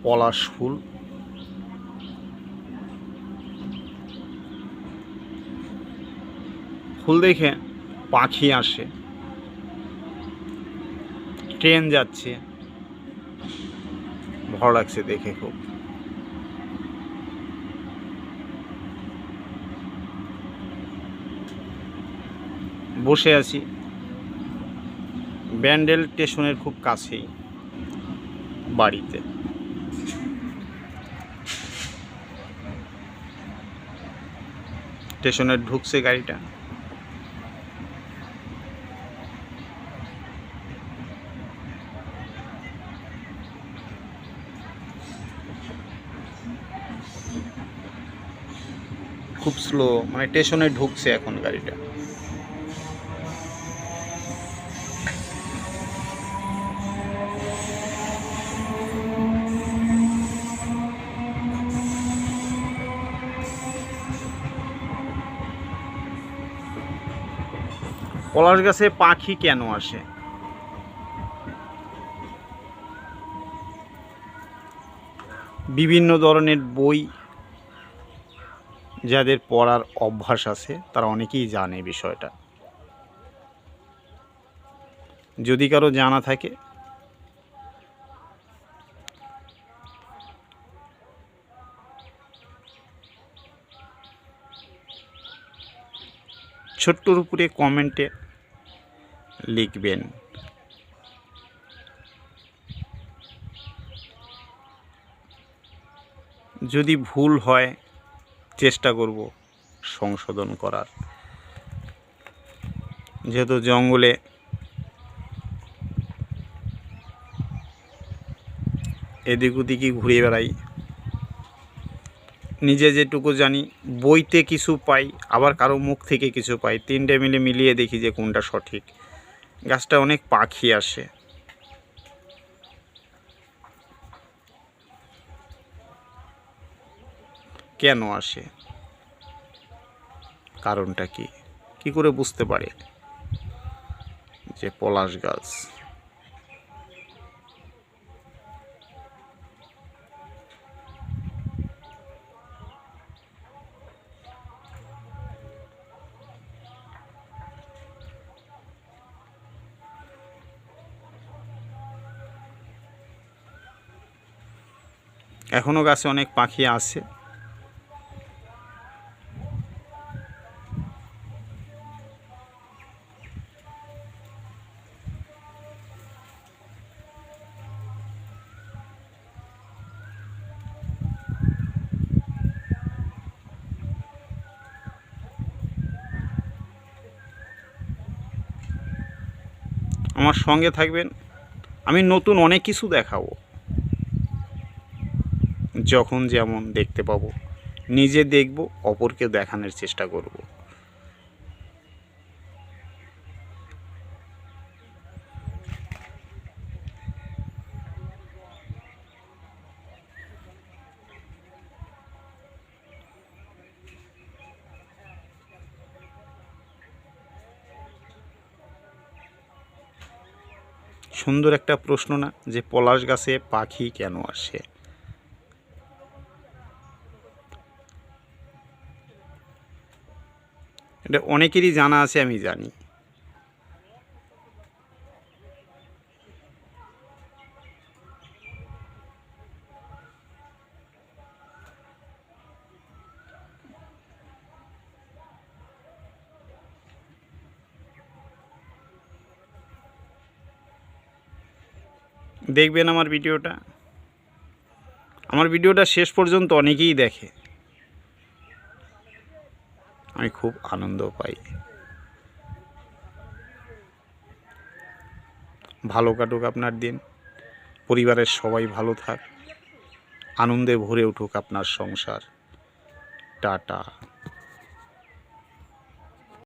পলাশ ফুল। ফুল দেখে পাখি আসে, ট্রেন যাচ্ছে, ভালো লাগছে দেখে খুব। বসে আছি ব্যান্ডেল স্টেশনের খুব কাছেই বাড়িতে। স্টেশনে ঢুকছে গাড়িটা। খুব স্লো, মানে স্টেশনে ঢুকছে এখন গাড়িটা। পলাশ গাছে পাখি কেন আসে? বিভিন্ন ধরনের বই যাদের পড়ার অভ্যাস আছে তারা অনেকেই জানে বিষয়টা। যদি কারো জানা থাকে ছোট্টর উপরে কমেন্টে লিখবেন। যদি ভুল হয় চেষ্টা করব সংশোধন করার। যেহেতু জঙ্গলে এদিক ওদিকই ঘুরে বেড়াই, নিজে যেটুকু জানি, বইতে কিছু পাই আবার কারো মুখ থেকে কিছু পাই, তিনটে মিলিয়ে দেখি যে কোনটা সঠিক। গাছটা অনেক পাখি আসে, কেন আসে, কারণটা কি, কি করে বুঝতে পারে যে পলাশ গাছ? এখনো গাছে অনেক পাখি আছে। আমার সঙ্গে থাকবেন, আমি নতুন অনেক কিছু দেখাবো। যখন যেমন দেখতে পাবো নিজে দেখব, অপরকে দেখানোর চেষ্টা করব। সুন্দর একটা প্রশ্ন না, যে পলাশ গাছে পাখি কেন আসে? এটা অনেকেরই জানা আছে, আমি জানি। দেখবেন আমার ভিডিওটা শেষ পর্যন্ত অনেকেই দেখে, আমি খুব আনন্দ পাই। ভালো কাটুক আপনার দিন, পরিবারের সবাই ভালো থাক, আনন্দে ভরে উঠুক আপনার সংসার। টাটা।